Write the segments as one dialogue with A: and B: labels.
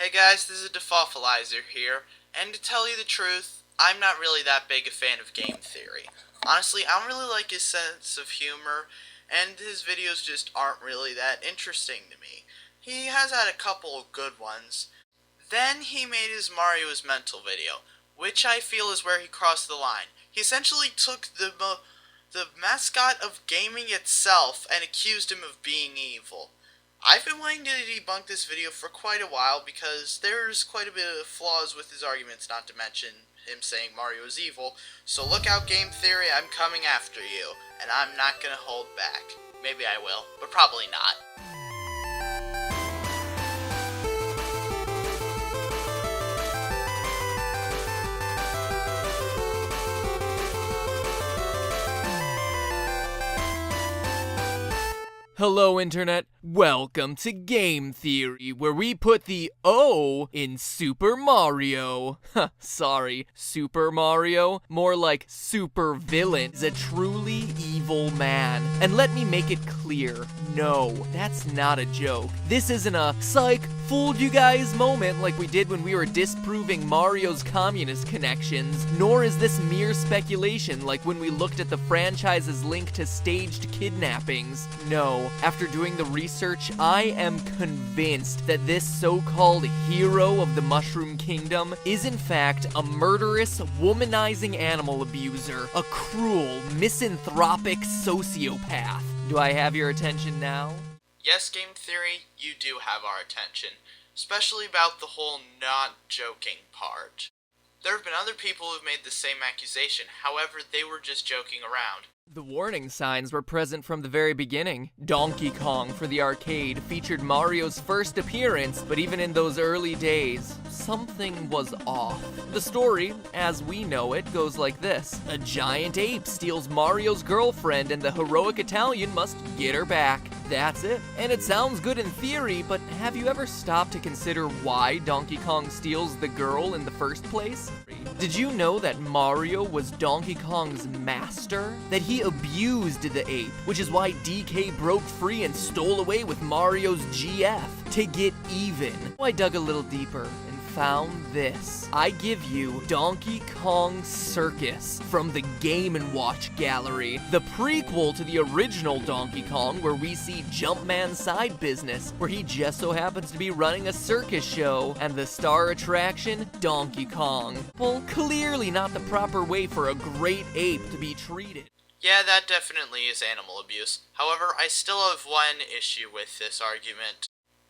A: Hey guys, this is Defoffalizer here, and to tell you the truth, I'm not really that big a fan of game theory. Honestly, I don't really like his sense of humor, and his videos just aren't really that interesting to me. He has had a couple of good ones. Then he made his Mario's Mental video, which I feel is where he crossed the line. He essentially took the mascot of gaming itself and accused him of being evil. I've been wanting to debunk this video for quite a while because there's quite a bit of flaws with his arguments, not to mention him saying Mario is evil. So look out, game theory, I'm coming after you, and I'm not gonna hold back. Maybe I will, but probably not.
B: Hello, Internet. Welcome to Game Theory, where we put the O in Super Mario. Sorry, Super Mario? More like super villain is a truly evil man. And let me make it clear, no, that's not a joke. This isn't a psych, fooled you guys moment like we did when we were disproving Mario's communist connections, nor is this mere speculation like when we looked at the franchise's link to staged kidnappings. No, after doing the research, I am convinced that this so-called hero of the Mushroom Kingdom is in fact a murderous, womanizing animal abuser, a cruel, misanthropic sociopath. Do I have your attention now?
A: Yes, game theory, you do have our attention, especially about the whole not joking part. There have been other people who've made the same accusation, however, they were just joking around.
B: The warning signs were present from the very beginning. Donkey Kong for the arcade featured Mario's first appearance, but even in those early days, something was off. The story, as we know it, goes like this. A giant ape steals Mario's girlfriend and the heroic Italian must get her back. That's it. And it sounds good in theory, but have you ever stopped to consider why Donkey Kong steals the girl in the first place? Did you know that Mario was Donkey Kong's master? That he abused the ape, which is why DK broke free and stole away with Mario's GF to get even. I dug a little deeper and found this. I give you Donkey Kong Circus from the Game & Watch Gallery, the prequel to the original Donkey Kong where we see Jumpman's side business, where he just so happens to be running a circus show, and the star attraction, Donkey Kong. Well, clearly not the proper way for a great ape to be treated.
A: Yeah, that definitely is animal abuse. However, I still have one issue with this argument.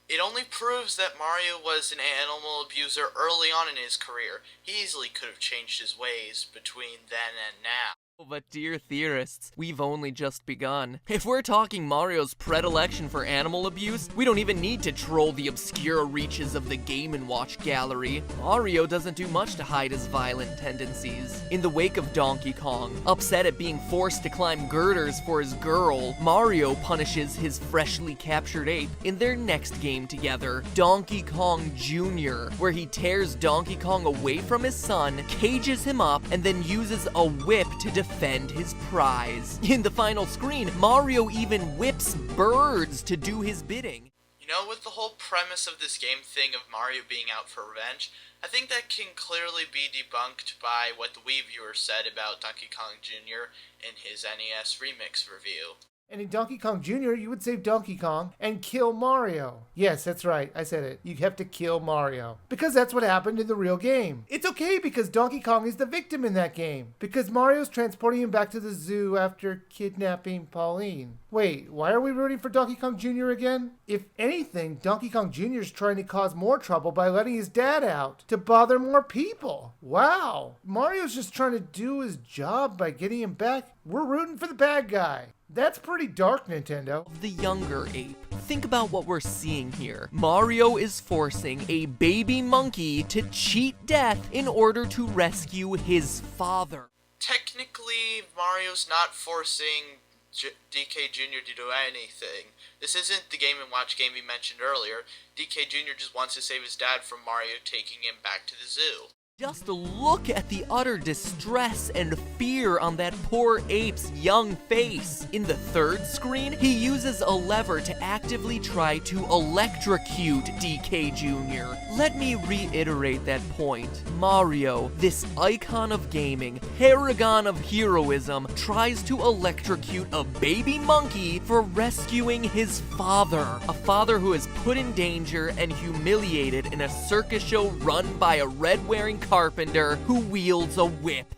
A: It only proves that Mario was an animal abuser early on in his career. He easily could have changed his ways between then and now.
B: But dear theorists, we've only just begun. If we're talking Mario's predilection for animal abuse, we don't even need to troll the obscure reaches of the Game & Watch Gallery. Mario doesn't do much to hide his violent tendencies. In the wake of Donkey Kong, upset at being forced to climb girders for his girl, Mario punishes his freshly captured ape in their next game together, Donkey Kong Jr., where he tears Donkey Kong away from his son, cages him up, and then uses a whip to defend his prize. In the final screen, Mario even whips birds to do his bidding.
A: You know, with the whole premise of this game thing of Mario being out for revenge, I think that can clearly be debunked by what the Wii viewer said about Donkey Kong Jr. in his NES Remix review.
C: And in Donkey Kong Jr., you would save Donkey Kong and kill Mario. Yes, that's right. I said it. You have to kill Mario. Because that's what happened in the real game. It's okay because Donkey Kong is the victim in that game. Because Mario's transporting him back to the zoo after kidnapping Pauline. Wait, why are we rooting for Donkey Kong Jr. again? If anything, Donkey Kong Jr. is trying to cause more trouble by letting his dad out to bother more people. Wow. Mario's just trying to do his job by getting him back. We're rooting for the bad guy. That's pretty dark, Nintendo.
B: The younger ape. Think about what we're seeing here. Mario is forcing a baby monkey to cheat death in order to rescue his father.
A: Technically, Mario's not forcing DK Jr. to do anything. This isn't the Game & Watch game we mentioned earlier. DK Jr. just wants to save his dad from Mario taking him back to the zoo.
B: Just look at the utter distress and fear on that poor ape's young face. In the third screen, he uses a lever to actively try to electrocute DK Jr. Let me reiterate that point. Mario, this icon of gaming, paragon of heroism, tries to electrocute a baby monkey for rescuing his father. A father who is put in danger and humiliated in a circus show run by a red-wearing carpenter who wields a whip.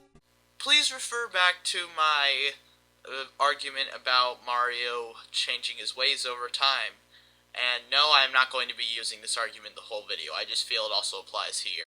A: Please refer back to my argument about Mario changing his ways over time. And no, I'm not going to be using this argument the whole video. I just feel it also applies here.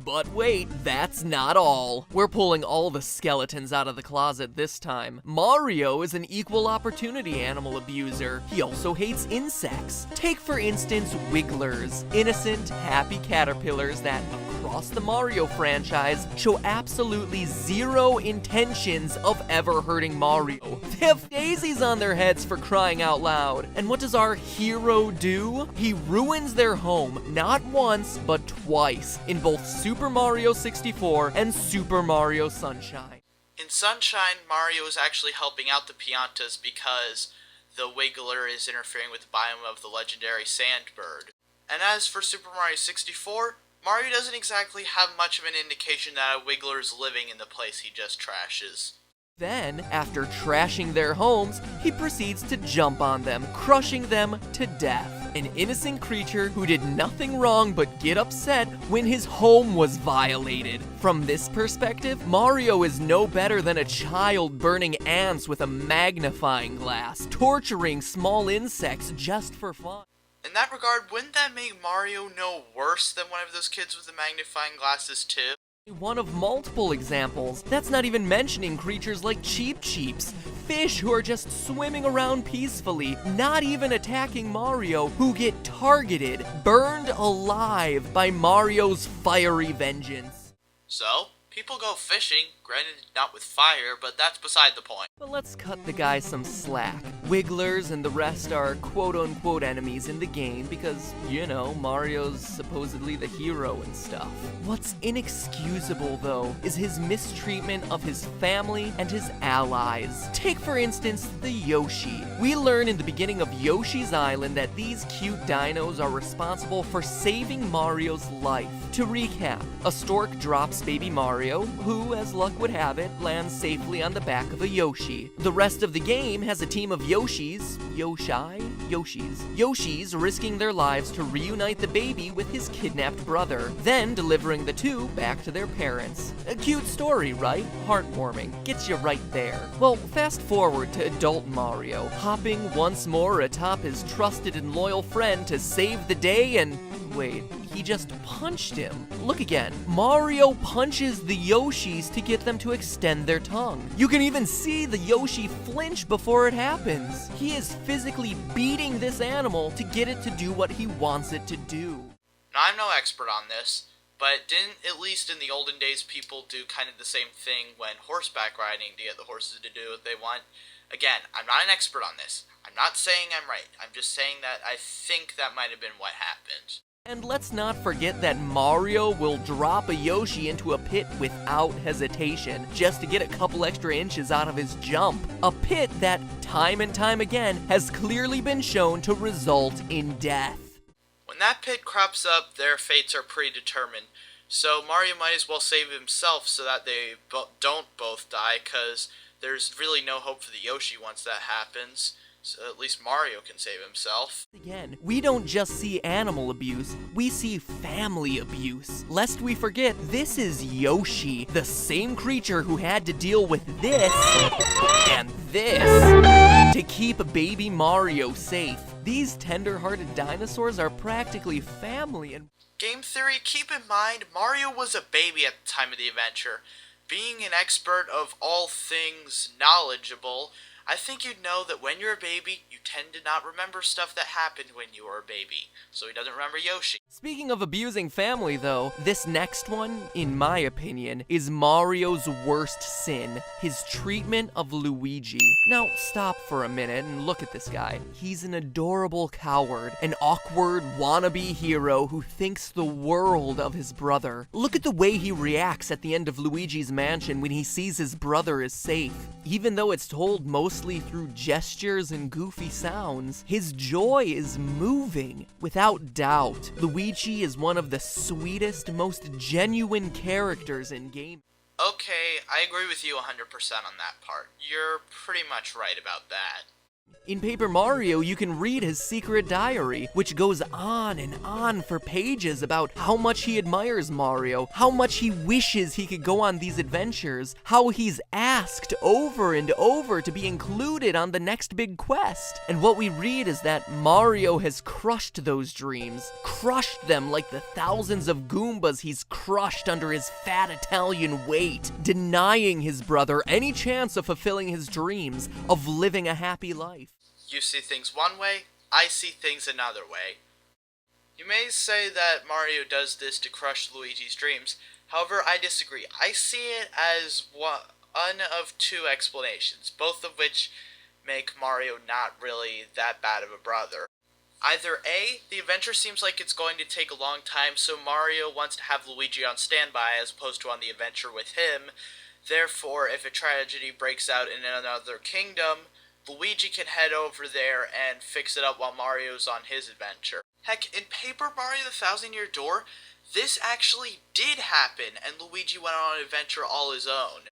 B: But wait, that's not all. We're pulling all the skeletons out of the closet this time. Mario is an equal opportunity animal abuser. He also hates insects. Take for instance Wigglers, innocent, happy caterpillars that, across the Mario franchise, show absolutely zero intentions of ever hurting Mario. They have daisies on their heads, for crying out loud. And what does our hero do? He ruins their home, not once, but twice, in both Super Mario 64 and Super Mario Sunshine.
A: In Sunshine, Mario is actually helping out the Piantas because the Wiggler is interfering with the biome of the legendary Sandbird. And as for Super Mario 64, Mario doesn't exactly have much of an indication that a Wiggler is living in the place he just trashes.
B: Then, after trashing their homes, he proceeds to jump on them, crushing them to death. An innocent creature who did nothing wrong but get upset when his home was violated. From this perspective, Mario is no better than a child burning ants with a magnifying glass, torturing small insects just for fun.
A: In that regard, wouldn't that make Mario no worse than one of those kids with the magnifying glasses too?
B: One of multiple examples. That's not even mentioning creatures like Cheep Cheeps, fish who are just swimming around peacefully, not even attacking Mario, who get targeted, burned alive by Mario's fiery vengeance.
A: So, people go fishing, granted not with fire, but that's beside the point.
B: But let's cut the guy some slack. Wigglers and the rest are quote-unquote enemies in the game because, you know, Mario's supposedly the hero and stuff. What's inexcusable, though, is his mistreatment of his family and his allies. Take, for instance, the Yoshi. We learn in the beginning of Yoshi's Island that these cute dinos are responsible for saving Mario's life. To recap, a stork drops baby Mario, who, as luck would have it, lands safely on the back of a Yoshi. The rest of the game has a team of Yoshis risking their lives to reunite the baby with his kidnapped brother, then delivering the two back to their parents. A cute story, right? Heartwarming. Gets you right there. Well, fast forward to adult Mario, hopping once more atop his trusted and loyal friend to save the day and... wait, he just punched him. Look again. Mario punches the Yoshis to get them to extend their tongue. You can even see the Yoshi flinch before it happens. He is physically beating this animal to get it to do what he wants it to do.
A: Now, I'm no expert on this, but didn't, at least in the olden days, people do kind of the same thing when horseback riding to get the horses to do what they want? Again, I'm not an expert on this. I'm not saying I'm right. I'm just saying that I think that might have been what happened.
B: And let's not forget that Mario will drop a Yoshi into a pit without hesitation, just to get a couple extra inches out of his jump. A pit that, time and time again, has clearly been shown to result in death.
A: When that pit crops up, their fates are predetermined. So Mario might as well save himself so that they don't both die, because there's really no hope for the Yoshi once that happens. So at least Mario can save himself.
B: Again, we don't just see animal abuse, we see family abuse. Lest we forget, this is Yoshi, the same creature who had to deal with this and this to keep baby Mario safe. These tender-hearted dinosaurs are practically family and...
A: Game theory, keep in mind, Mario was a baby at the time of the adventure. Being an expert of all things knowledgeable, I think you'd know that when you're a baby, you tend to not remember stuff that happened when you were a baby. So he doesn't remember Yoshi.
B: Speaking of abusing family, though, this next one, in my opinion, is Mario's worst sin, his treatment of Luigi. Now, stop for a minute and look at this guy. He's an adorable coward, an awkward wannabe hero who thinks the world of his brother. Look at the way he reacts at the end of Luigi's mansion when he sees his brother is safe. Even though it's told mostly through gestures and goofy sounds, his joy is moving. Without doubt, Luigi is one of the sweetest, most genuine characters in game.
A: Okay, I agree with you 100% on that part. You're pretty much right about that.
B: In Paper Mario, you can read his secret diary, which goes on and on for pages about how much he admires Mario, how much he wishes he could go on these adventures, how he's asked over and over to be included on the next big quest. And what we read is that Mario has crushed those dreams, crushed them like the thousands of Goombas he's crushed under his fat Italian weight, denying his brother any chance of fulfilling his dreams, of living a happy life.
A: You see things one way, I see things another way. You may say that Mario does this to crush Luigi's dreams, however I disagree. I see it as one of two explanations, both of which make Mario not really that bad of a brother. Either A, the adventure seems like it's going to take a long time, so Mario wants to have Luigi on standby as opposed to on the adventure with him. Therefore, if a tragedy breaks out in another kingdom, Luigi can head over there and fix it up while Mario's on his adventure. Heck, in Paper Mario the Thousand Year Door, this actually did happen, and Luigi went on an adventure all his own.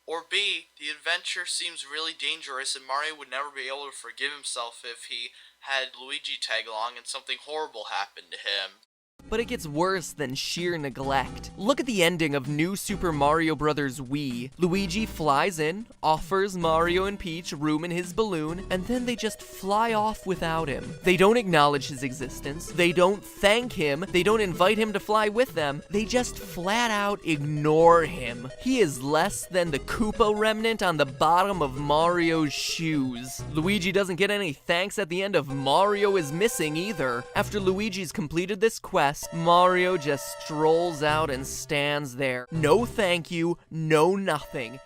A: Or B, the adventure seems really dangerous and Mario would never be able to forgive himself if he had Luigi tag along and something horrible happened to him.
B: But it gets worse than sheer neglect. Look at the ending of New Super Mario Bros. Wii. Luigi flies in, offers Mario and Peach room in his balloon, and then they just fly off without him. They don't acknowledge his existence, they don't thank him, they don't invite him to fly with them, they just flat out ignore him. He is less than the Koopa remnant on the bottom of Mario's shoes. Luigi doesn't get any thanks at the end of Mario is Missing either. After Luigi's completed this quest, Mario just strolls out and stands there. No thank you, no nothing.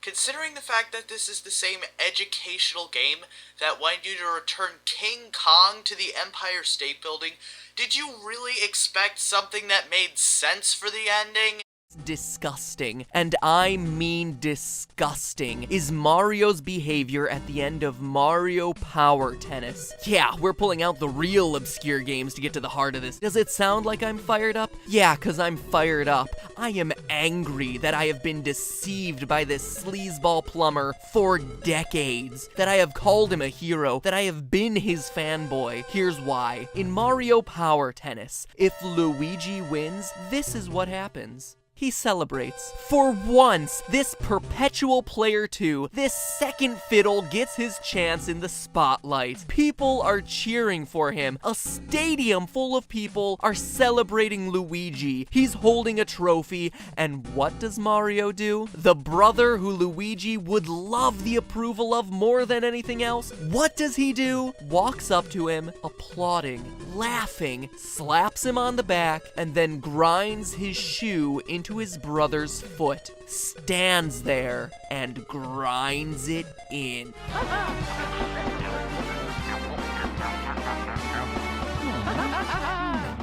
A: Considering the fact that this is the same educational game that wanted you to return King Kong to the Empire State Building, did you really expect something that made sense for the ending?
B: Disgusting, and I mean disgusting, is Mario's behavior at the end of Mario Power Tennis. Yeah, we're pulling out the real obscure games to get to the heart of this. Does it sound like I'm fired up? Yeah, 'cause I'm fired up. I am angry that I have been deceived by this sleazeball plumber for decades, that I have called him a hero, that I have been his fanboy. Here's why. In Mario Power Tennis, if Luigi wins, this is what happens. He celebrates. For once, this perpetual player 2, this second fiddle gets his chance in the spotlight. People are cheering for him. A stadium full of people are celebrating Luigi. He's holding a trophy, and what does Mario do? The brother who Luigi would love the approval of more than anything else, what does he do? Walks up to him, applauding, laughing, slaps him on the back, and then grinds his shoe into his brother's foot, stands there, and grinds it in.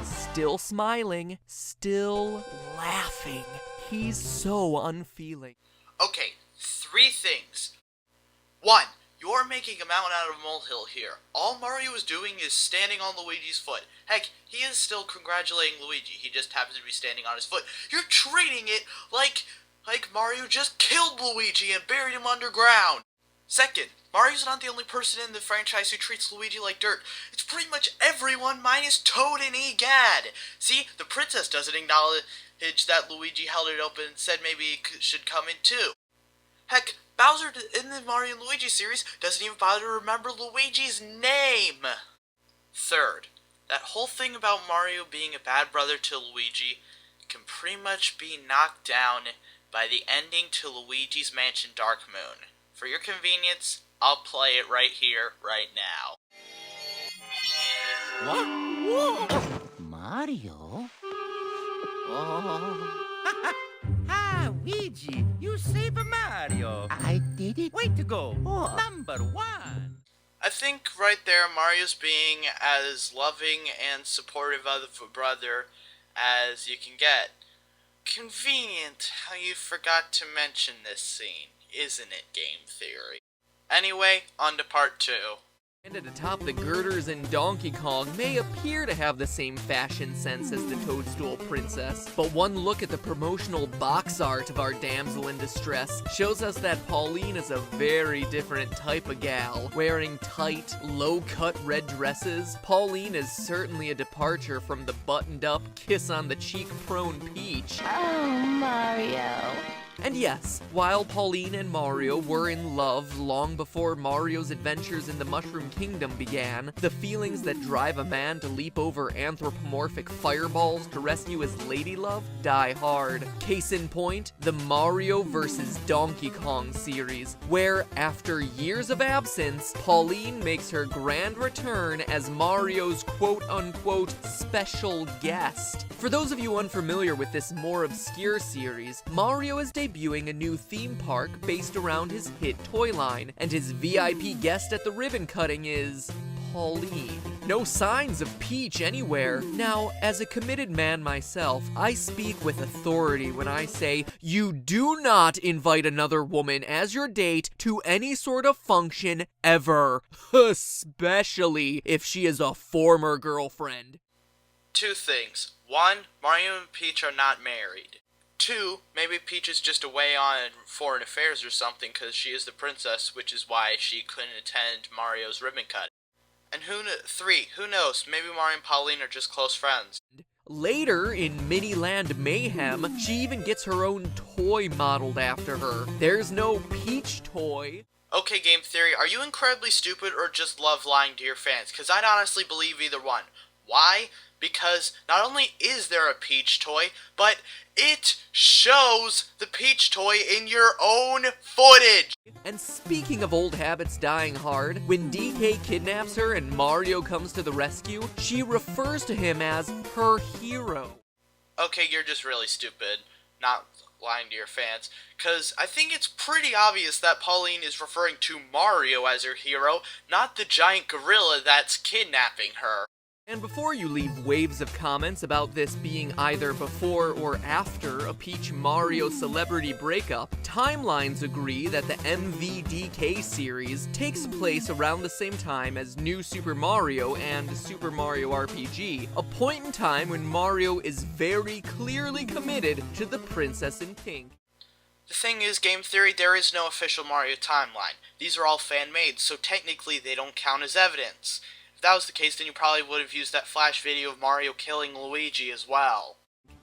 B: Still smiling, still laughing. He's so unfeeling.
A: Okay, 3 things. 1. You're making a mountain out of a molehill here. All Mario is doing is standing on Luigi's foot. Heck, he is still congratulating Luigi. He just happens to be standing on his foot. You're treating it like Mario just killed Luigi and buried him underground. Second, Mario's not the only person in the franchise who treats Luigi like dirt. It's pretty much everyone minus Toad and Egad. See, the princess doesn't acknowledge that Luigi held it open and said maybe he should come in too. Heck, Bowser in the Mario and Luigi series doesn't even bother to remember Luigi's name. Third, that whole thing about Mario being a bad brother to Luigi can pretty much be knocked down by the ending to Luigi's Mansion Dark Moon. For your convenience, I'll play it right here, right now.
D: What? Whoa! Mario? Oh.
E: Ah, Luigi, you saved Mario.
D: I did it?
E: Way to go.
D: Oh.
E: #1.
A: I think right there, Mario's being as loving and supportive of a brother as you can get. Convenient how you forgot to mention this scene, isn't it, Game Theory? Anyway, on to part 2.
B: And at the top, the girders in Donkey Kong may appear to have the same fashion sense as the Toadstool Princess, but one look at the promotional box art of our damsel in distress shows us that Pauline is a very different type of gal. Wearing tight, low-cut red dresses, Pauline is certainly a departure from the buttoned-up, kiss-on-the-cheek-prone Peach.
F: Oh, Mario.
B: And yes, while Pauline and Mario were in love long before Mario's adventures in the Mushroom Kingdom began, the feelings that drive a man to leap over anthropomorphic fireballs to rescue his ladylove die hard. Case in point, the Mario vs. Donkey Kong series, where after years of absence, Pauline makes her grand return as Mario's quote-unquote special guest. For those of you unfamiliar with this more obscure series, Mario is debuting a new theme park based around his hit toy line, and his VIP guest at the ribbon cutting is Pauline. No signs of Peach anywhere. Now, as a committed man myself, I speak with authority when I say you do not invite another woman as your date to any sort of function ever, especially if she is a former girlfriend.
A: 2 things. 1, Mario and Peach are not married. 2, maybe Peach is just away on foreign affairs or something because she is the princess, which is why she couldn't attend Mario's ribbon cutting. And 3, who knows, maybe Mario and Pauline are just close friends.
B: Later, in Miniland Mayhem, she even gets her own toy modeled after her. There's no Peach toy.
A: Okay, Game Theory, are you incredibly stupid or just love lying to your fans? Because I'd honestly believe either one. Why? Because not only is there a Peach toy, but it shows the Peach toy in your own footage!
B: And speaking of old habits dying hard, when DK kidnaps her and Mario comes to the rescue, she refers to him as her hero.
A: Okay, you're just really stupid, not lying to your fans, because I think it's pretty obvious that Pauline is referring to Mario as her hero, not the giant gorilla that's kidnapping her.
B: And before you leave waves of comments about this being either before or after a Peach-Mario celebrity breakup, timelines agree that the MVDK series takes place around the same time as New Super Mario and Super Mario RPG, a point in time when Mario is very clearly committed to the Princess in Pink.
A: The thing is, Game Theory, there is no official Mario timeline. These are all fan-made, so technically they don't count as evidence. If that was the case, then you probably would have used that flash video of Mario killing Luigi as well.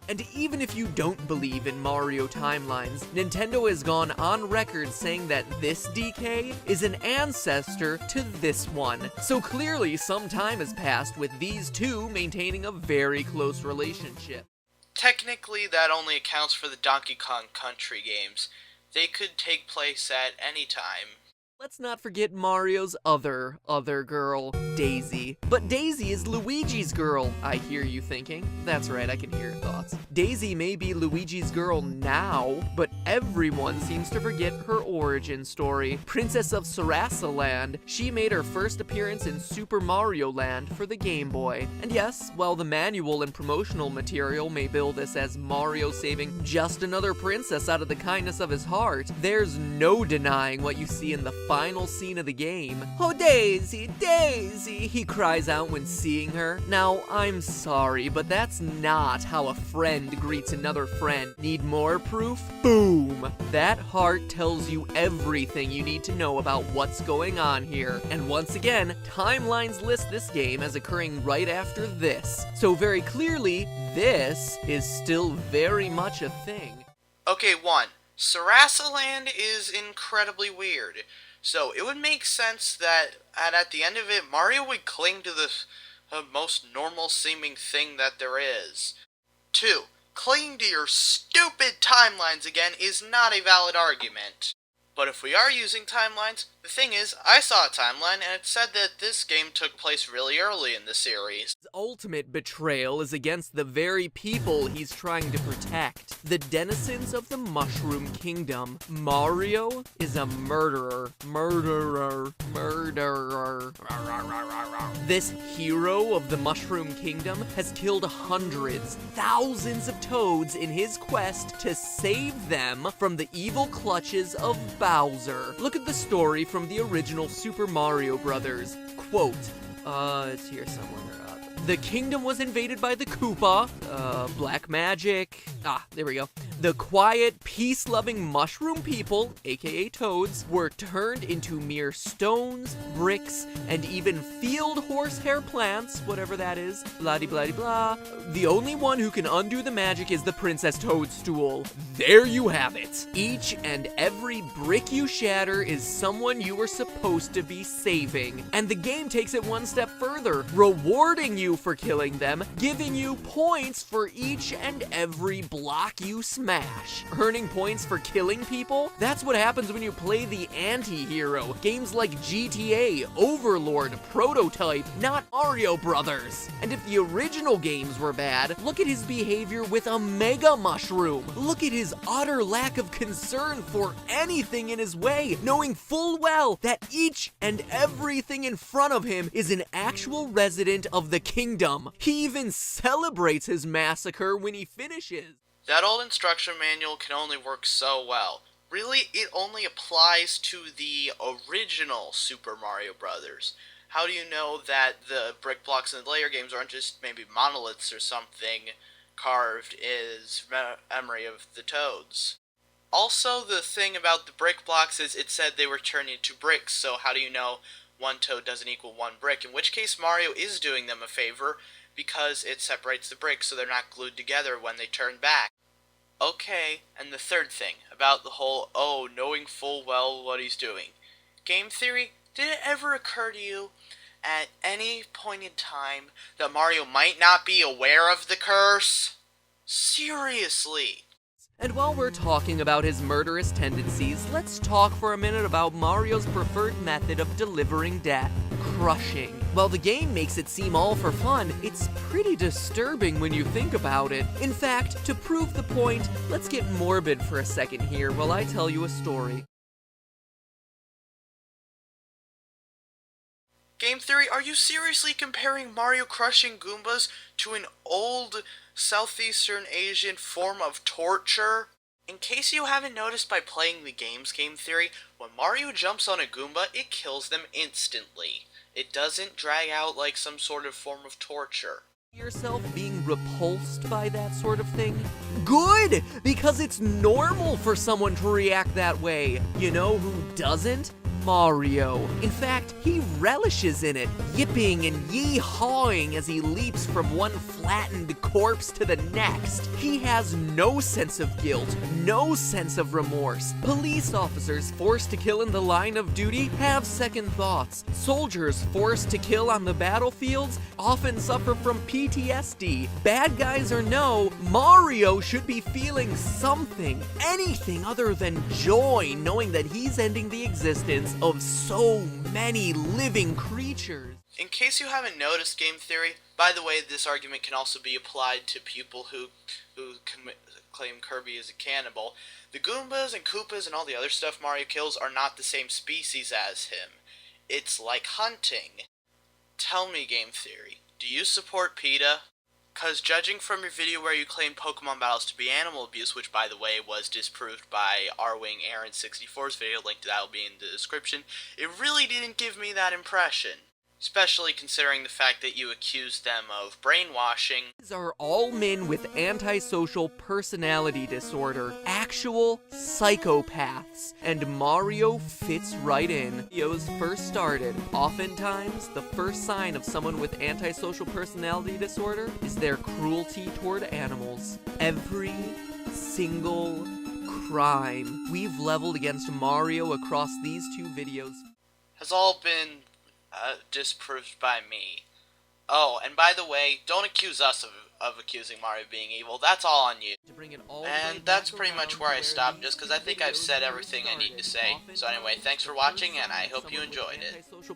B: And even if you don't believe in Mario timelines, Nintendo has gone on record saying that this DK is an ancestor to this one. So clearly some time has passed with these two maintaining a very close relationship.
A: Technically, that only accounts for the Donkey Kong Country games. They could take place at any time.
B: Let's not forget Mario's other girl, Daisy. But Daisy is Luigi's girl, I hear you thinking. That's right, I can hear your thoughts. Daisy may be Luigi's girl now, but everyone seems to forget her origin story. Princess of Sarasaland, she made her first appearance in Super Mario Land for the Game Boy. And yes, while the manual and promotional material may bill this as Mario saving just another princess out of the kindness of his heart, there's no denying what you see in the final scene of the game. "Oh, Daisy, Daisy," he cries out when seeing her. Now, I'm sorry, but that's not how a friend greets another friend. Need more proof? Boom! That heart tells you everything you need to know about what's going on here. And once again, timelines list this game as occurring right after this. So very clearly, this is still very much a thing.
A: Okay, 1. Sarasaland is incredibly weird. So it would make sense that at the end of it, Mario would cling to the most normal-seeming thing that there is. 2. Clinging to your stupid timelines again is not a valid argument. But if we are using timelines, the thing is, I saw a timeline and it said that this game took place really early in the series.
B: His ultimate betrayal is against the very people he's trying to protect, the denizens of the Mushroom Kingdom. Mario is a murderer. This hero of the Mushroom Kingdom has killed hundreds, thousands of toads in his quest to save them from the evil clutches of Bowser. Look at the story from the original Super Mario Brothers. Quote, it's here somewhere. The kingdom was invaded by the Koopa, black magic, there we go. The quiet, peace-loving mushroom people, aka toads, were turned into mere stones, bricks, and even field horsehair plants, whatever that is, blah-de-blah-de-blah. The only one who can undo the magic is the Princess Toadstool. There you have it. Each and every brick you shatter is someone you were supposed to be saving. And the game takes it one step further, rewarding you for killing them, giving you points for each and every block you smash. Earning points for killing people? That's what happens when you play the anti-hero. Games like GTA, Overlord, Prototype, not Mario Brothers. And if the original games were bad, look at his behavior with a Mega Mushroom. Look at his utter lack of concern for anything in his way, knowing full well that each and everything in front of him is an actual resident of the kingdom. He even celebrates his massacre when he finishes.
A: That old instruction manual can only work so well. Really, it only applies to the original Super Mario Brothers. How do you know that the brick blocks in the later games aren't just maybe monoliths or something carved as memory of the Toads? Also, the thing about the brick blocks is it said they were turned into bricks, so how do you know one toad doesn't equal one brick? In which case Mario is doing them a favor, because it separates the bricks so they're not glued together when they turn back. Okay, and the third thing, about the whole, knowing full well what he's doing. Game theory, did it ever occur to you, at any point in time, that Mario might not be aware of the curse? Seriously!
B: And while we're talking about his murderous tendencies, let's talk for a minute about Mario's preferred method of delivering death: crushing. While the game makes it seem all for fun, it's pretty disturbing when you think about it. In fact, to prove the point, let's get morbid for a second here while I tell you a story.
A: Game theory, are you seriously comparing Mario crushing Goombas to an old Southeastern Asian form of torture? In case you haven't noticed by playing the games, Game theory, when Mario jumps on a Goomba, it kills them instantly. It doesn't drag out like some sort of form of torture.
B: Yourself being repulsed by that sort of thing? Good! Because it's normal for someone to react that way. You know who doesn't? Mario. In fact, he relishes in it, yipping and yee-hawing as he leaps from one flattened corpse to the next. He has no sense of guilt, no sense of remorse. Police officers forced to kill in the line of duty have second thoughts. Soldiers forced to kill on the battlefields often suffer from PTSD. Bad guys or no, Mario should be feeling something, anything other than joy, knowing that he's ending the existence of so many living creatures.
A: In case you haven't noticed, Game theory, by the way, this argument can also be applied to people who claim Kirby is a cannibal. The Goombas and Koopas and all the other stuff Mario kills are not the same species as him. It's like hunting. Tell me, Game theory, do you support PETA? Cause judging from your video where you claim Pokemon battles to be animal abuse, which by the way was disproved by R-Wing Aaron64's video, link to that will be in the description, it really didn't give me that impression. Especially considering the fact that you accused them of brainwashing.
B: These are all men with antisocial personality disorder, actual psychopaths, and Mario fits right in. Videos first started. Oftentimes, the first sign of someone with antisocial personality disorder is their cruelty toward animals. Every single crime we've leveled against Mario across these two videos
A: has all been disproved by me. Oh, and by the way, don't accuse us of accusing Mario of being evil. That's all on you.
B: To bring it all the way
A: And
B: back
A: that's pretty
B: around
A: much
B: to
A: where I
B: where
A: stopped,
B: these
A: just because I think I've
B: videos
A: said
B: were
A: everything I need to
B: started.
A: say.
B: Often
A: So anyway,
B: it's
A: thanks
B: the
A: for
B: first
A: watching, and I
B: sign
A: hope you
B: someone with
A: enjoyed it.
B: antisocial